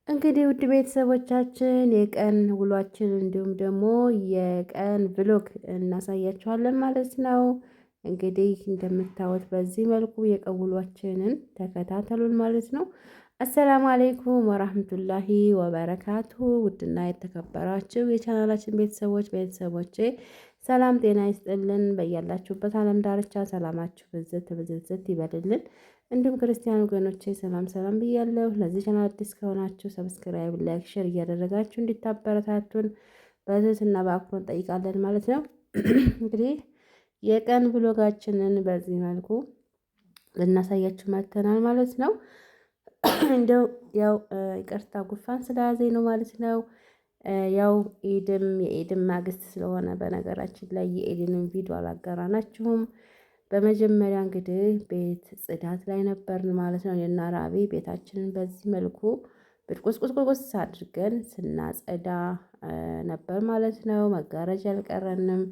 እንግዲህ ውድ ቤተሰቦቻችን የቀን ውሏችን እንዲሁም ደግሞ የቀን ብሎግ እናሳያችኋለን ማለት ነው። እንግዲህ እንደምታዩት በዚህ መልኩ የቀን ውሏችንን ተከታተሉን ማለት ነው። አሰላሙ አሌይኩም ወራህመቱላሂ ወበረካቱ። ውድና የተከበራችሁ የቻናላችን ቤተሰቦቼ ሰላም ጤና ይስጥልን። በያላችሁበት ዓለም ዳርቻ ሰላማችሁ ብዝት ብዝት ይበልልን። እንዲሁም ክርስቲያን ወገኖቼ ሰላም ሰላም ብያለሁ። ለዚህ ቻናል አዲስ ከሆናችሁ ሰብስክራይብ፣ ላይክ፣ ሼር እያደረጋችሁ እንዲታበረታቱን በትህትና በአክብሮት እንጠይቃለን ማለት ነው። እንግዲህ የቀን ብሎጋችንን በዚህ መልኩ ልናሳያችሁ መጥተናል ማለት ነው። እንደው ያው ይቅርታ ጉፋን ስለያዘኝ ነው ማለት ነው። ያው የኢድም ማግስት ስለሆነ በነገራችን ላይ የኢድንም ቪዲዮ አላጋራናችሁም። በመጀመሪያ እንግዲህ ቤት ጽዳት ላይ ነበርን ማለት ነው። እኔና ራቢ ቤታችንን በዚህ መልኩ ብድቁስቁስቁስ አድርገን ስናጸዳ ነበር ማለት ነው። መጋረጃ አልቀረንም።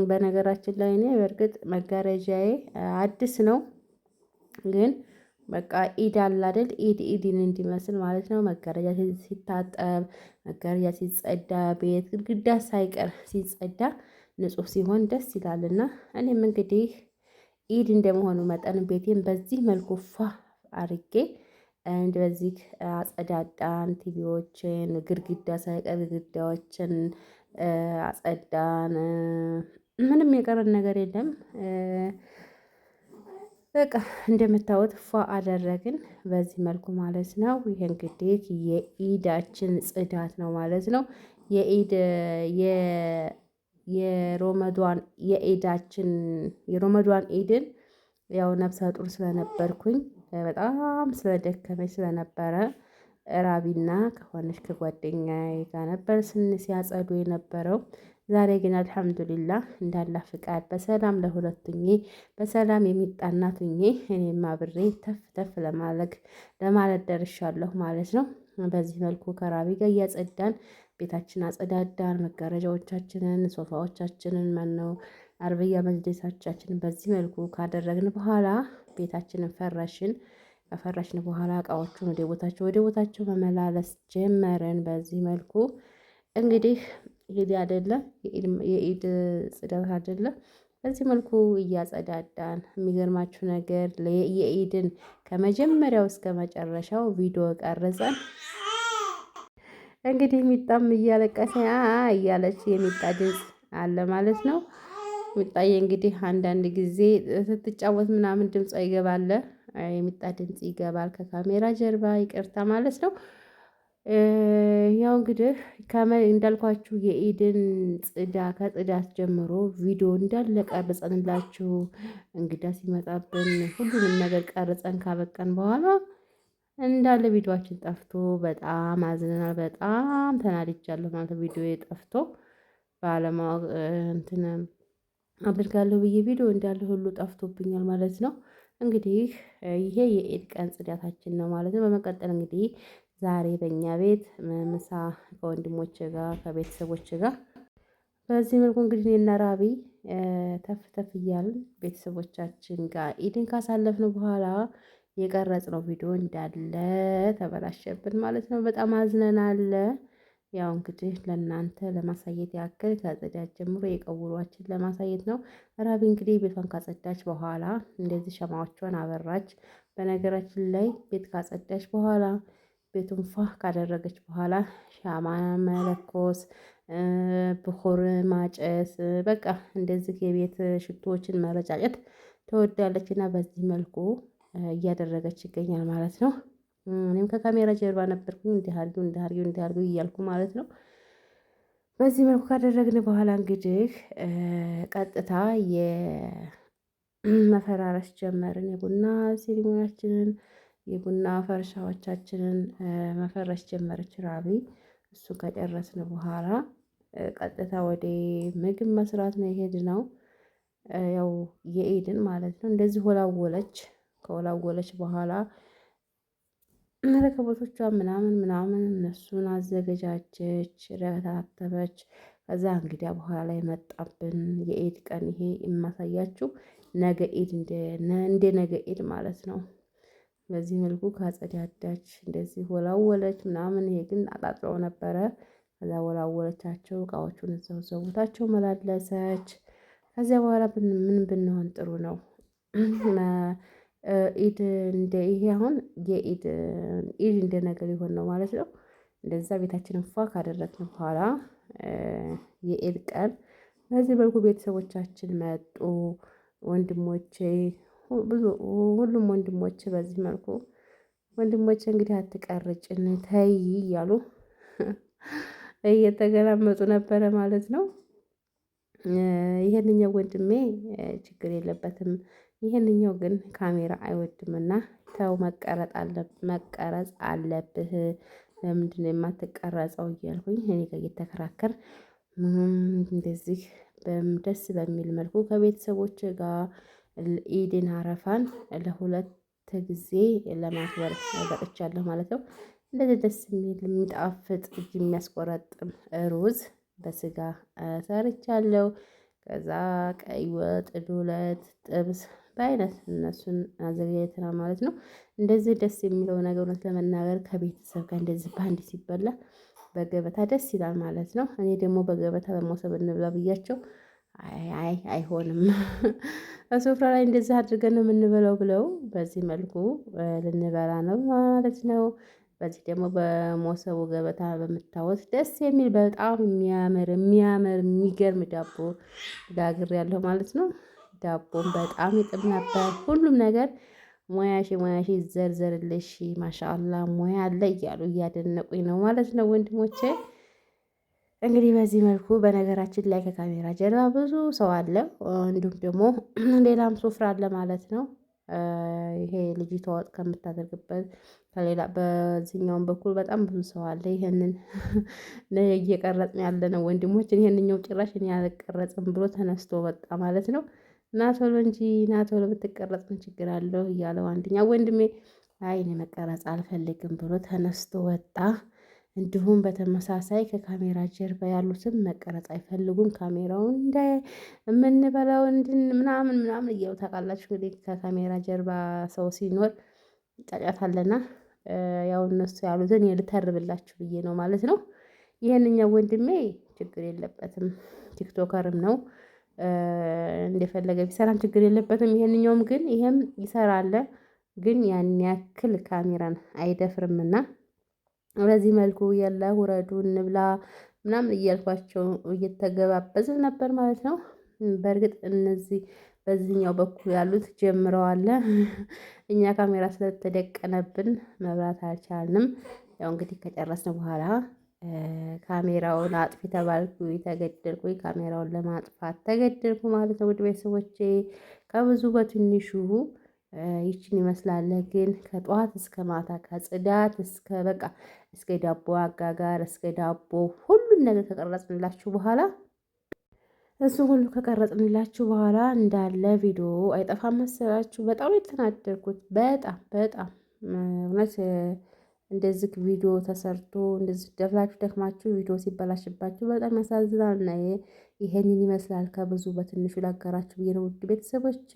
በነገራችን ላይ እኔ በእርግጥ መጋረጃዬ አዲስ ነው፣ ግን በቃ ኢድ አለ አይደል? ኢድን እንዲመስል ማለት ነው። መጋረጃ ሲታጠብ፣ መጋረጃ ሲጸዳ፣ ቤት ግድግዳ ሳይቀር ሲጸዳ ንጹህ ሲሆን ደስ ይላልና እኔም እንግዲህ ኢድ እንደመሆኑ መጠን ቤቴን በዚህ መልኩ ፏ አርጌ እንደዚህ አጸዳዳን። ቲቪዎችን ግድግዳ ሳይቀር ግድግዳዎችን አጸዳን። ምንም የቀረን ነገር የለም። በቃ እንደምታዩት ፏ አደረግን በዚህ መልኩ ማለት ነው። ይሄ እንግዲህ የኢዳችን ጽዳት ነው ማለት ነው። የኢድ የሮመዷን የሮመዷን ኢድን ያው ነፍሰ ጡር ስለነበርኩኝ በጣም ስለደከመኝ ስለነበረ ራቢና ከሆነች ከጓደኛዬ ጋር ነበር ሲያጸዱ የነበረው። ዛሬ ግን አልሐምዱሊላህ እንዳላህ ፍቃድ በሰላም ለሁለቱኜ በሰላም የሚጣናቱኜ እኔም አብሬ ተፍ ተፍ ለማለት ደርሻለሁ ማለት ነው። በዚህ መልኩ ከራቢ ጋር እያጸዳን ቤታችን አጸዳዳን። መጋረጃዎቻችንን፣ ሶፋዎቻችንን ማነው አርብያ መጅሊሳችንን በዚህ መልኩ ካደረግን በኋላ ቤታችንን ፈረሽን። ከፈረሽን በኋላ እቃዎቹን ወደ ቦታቸው መመላለስ ጀመርን። በዚህ መልኩ እንግዲህ ኢድ አይደለም የኢድ ጽዳት አይደለም። በዚህ መልኩ እያጸዳዳን የሚገርማችሁ ነገር የኢድን ከመጀመሪያው እስከ መጨረሻው ቪዲዮ ቀርጸን እንግዲህ ሚጣም እያለቀሰ እያለች የሚጣ ድምጽ አለ ማለት ነው። ሚጣዬ እንግዲህ አንዳንድ ጊዜ ስትጫወት ምናምን ድምጿ ይገባል። የሚጣ ድምጽ ይገባል ከካሜራ ጀርባ ይቅርታ ማለት ነው። ያው እንግዲህ እንዳልኳችሁ የኢድን ከጽዳት ጀምሮ ቪዲዮ እንዳለ ቀርጸንላችሁ እንግዳ ሲመጣብን ሁሉንም ነገር ቀርጸን ካበቃን በኋላ እንዳለ ቪዲዮአችን ጠፍቶ በጣም አዝነናል። በጣም ተናድጃለሁ ማለት ቪዲዮ ጠፍቶ ባለማወቅ እንትን አድርጋለሁ ብዬ ቪዲዮ እንዳለ ሁሉ ጠፍቶብኛል ማለት ነው። እንግዲህ ይሄ የኢድ ቀን ጽዳታችን ነው ማለት ነው። በመቀጠል እንግዲህ ዛሬ በእኛ ቤት ምሳ ከወንድሞቼ ጋር ከቤተሰቦቼ ጋር በዚህ መልኩ እንግዲህ እኔና ራቢ ተፍ ተፍ እያልን ቤተሰቦቻችን ጋር ኢድን ካሳለፍን በኋላ የቀረጽነው ቪዲዮ እንዳለ ተበላሸብን ማለት ነው። በጣም አዝነናል። ያው እንግዲህ ለእናንተ ለማሳየት ያክል ከጽዳት ጀምሮ የቀውሏችን ለማሳየት ነው። ራቢ እንግዲህ ቤቷን ካጸዳች በኋላ እንደዚህ ሸማዎቿን አበራች። በነገራችን ላይ ቤት ካጸዳች በኋላ ቤቱን ፏ ካደረገች በኋላ ሻማ መለኮስ፣ ብኹር ማጨስ፣ በቃ እንደዚህ የቤት ሽቶዎችን መረጫጨት ትወዳለች እና በዚህ መልኩ እያደረገች ይገኛል ማለት ነው። እኔም ከካሜራ ጀርባ ነበርኩኝ እንዲህ አድርጊው እያልኩ ማለት ነው። በዚህ መልኩ ካደረግን በኋላ እንግዲህ ቀጥታ የመፈራረስ ጀመርን። የቡና ሴሪሞናችንን የቡና ፈርሻዎቻችንን መፈረሽ ጀመረች ራቢ። እሱ ከጨረስን በኋላ ቀጥታ ወደ ምግብ መስራት ነው የሄድነው። ያው የኢድን ማለት ነው። እንደዚህ ወላወለች። ከወላወለች በኋላ ረከቦቶቿ ምናምን እነሱን አዘገጃጀች፣ ረታተበች። ከዛ እንግዲያ በኋላ ላይ መጣብን የኢድ ቀን። ይሄ የማሳያችሁ ነገ ኢድ እንደ ነገ ኢድ ማለት ነው። በዚህ መልኩ ካጸዳዳች እንደዚህ ወላወለች ምናምን። ይሄ ግን አጣጥበው ነበረ። ከዛ ወላወለቻቸው እቃዎቹን እዛው ቦታቸው መላለሰች። ከዚያ በኋላ ምን ብንሆን ጥሩ ነው? ኢድ እንደ ይሄ አሁን የኢድ ኢድ እንደ ነገር ሊሆን ነው ማለት ነው። እንደዛ ቤታችንን ፏ ካደረግን በኋላ የኢድ ቀን በዚህ መልኩ ቤተሰቦቻችን መጡ። ወንድሞቼ ብዙ ሁሉም ወንድሞቼ በዚህ መልኩ ወንድሞቼ እንግዲህ አትቀርጭን ተይ እያሉ እየተገላመጡ ነበረ ማለት ነው። ይሄንኛው ወንድሜ ችግር የለበትም። ይሄንኛው ግን ካሜራ አይወድምና ተው መቀረጽ አለብህ። ለምንድነው የማትቀረጸው? እያልኩኝ እኔ ጋር እየተከራከር እንደዚህ ደስ በሚል መልኩ ከቤተሰቦቼ ጋር ኢድን አረፋን ለሁለት ጊዜ ለማክበር በቅቻለሁ ማለት ነው። እንደዚህ ደስ የሚል የሚጣፍጥ እጅ የሚያስቆረጥም ሩዝ በስጋ ሰርቻለሁ። ከዛ ቀይ ወጥ ዱለት ጥብስ በአይነት እነሱን አዘጋጅተናል ማለት ነው። እንደዚህ ደስ የሚለው ነገር እውነት ለመናገር ከቤተሰብ ጋር እንደዚህ በአንድ ሲበላ በገበታ ደስ ይላል ማለት ነው። እኔ ደግሞ በገበታ በመሶብ እንብላ ብያቸው አይ አይሆንም በሱፍራ ላይ እንደዚህ አድርገን ነው የምንበላው ብለው በዚህ መልኩ ልንበላ ነው ማለት ነው። በዚህ ደግሞ በመሶቡ ገበታ በምታዩት ደስ የሚል በጣም የሚያምር የሚገርም ዳቦ ጋግሬያለሁ ማለት ነው። ዳቦም በጣም ይጥም ነበር። ሁሉም ነገር ሙያሽ ይዘርዘርልሽ ማሻአላህ ሙያ አለ እያሉ እያደነቁኝ ነው ማለት ነው ወንድሞቼ። እንግዲህ በዚህ መልኩ በነገራችን ላይ ከካሜራ ጀርባ ብዙ ሰው አለ። እንዲሁም ደግሞ ሌላም ሱፍራ አለ ማለት ነው። ይሄ ልጅቷ ወጥ ከምታደርግበት ከሌላ በዚህኛውም በኩል በጣም ብዙ ሰው አለ። ይሄንን እየቀረጽን ያለነው ወንድሞችን ይሄንኛው ጭራሽ እኔ አልቀረጽም ብሎ ተነስቶ ወጣ ማለት ነው። ና ቶሎ እንጂ ና ቶሎ ብትቀረጽ ምን ችግር አለው? እያለው አንደኛው ወንድሜ አይ እኔ መቀረጽ አልፈልግም ብሎ ተነስቶ ወጣ። እንዲሁም በተመሳሳይ ከካሜራ ጀርባ ያሉትም መቀረጽ አይፈልጉም። ካሜራውን እንደ የምንበላው ምናምን እያሉ ታውቃላችሁ እንግዲህ ከካሜራ ጀርባ ሰው ሲኖር ጫጫታ አለና ያው እነሱ ያሉትን ልተርብላችሁ ብዬ ነው ማለት ነው። ይሄንኛው ወንድሜ ችግር የለበትም ቲክቶከርም ነው። እንደፈለገ ቢሰራም ችግር የለበትም። ይሄንኛውም ግን ይሄም ይሰራል ግን ያን ያክል ካሜራን አይደፍርምና በዚህ መልኩ የለ ውረዱ እንብላ ምናምን እያልኳቸው እየተገባበዝን ነበር ማለት ነው። በርግጥ እነዚህ በዚህኛው በኩል ያሉት ጀምረዋል። እኛ ካሜራ ስለተደቀነብን መብራት አልቻልንም። ያው እንግዲህ ከጨረስን በኋላ ካሜራውን አጥፊ ተባልኩኝ ተገደልኩኝ ካሜራውን ለማጥፋት ተገደልኩ ማለት ነው። ውድ ቤተሰቦቼ ከብዙ በትንሹ ይቺን ይመስላል። ግን ከጠዋት እስከ ማታ ከጽዳት እስከ በቃ እስከ ዳቦ አጋጋር እስከ ዳቦ ሁሉን ነገር ከቀረጽንላችሁ በኋላ እሱ ሁሉ ከቀረጽንላችሁ በኋላ እንዳለ ቪዲዮ አይጠፋም መሰላችሁ። በጣም የተናደድኩት በጣም እውነት እንደዚህ ቪዲዮ ተሰርቶ እንደዚህ ደክማችሁ ቪዲዮ ሲበላሽባችሁ በጣም ያሳዝናል። እና ይሄንን ይመስላል ከብዙ በትንሹ ላጋራችሁ ብዬ ነው ውድ ቤተሰቦቼ።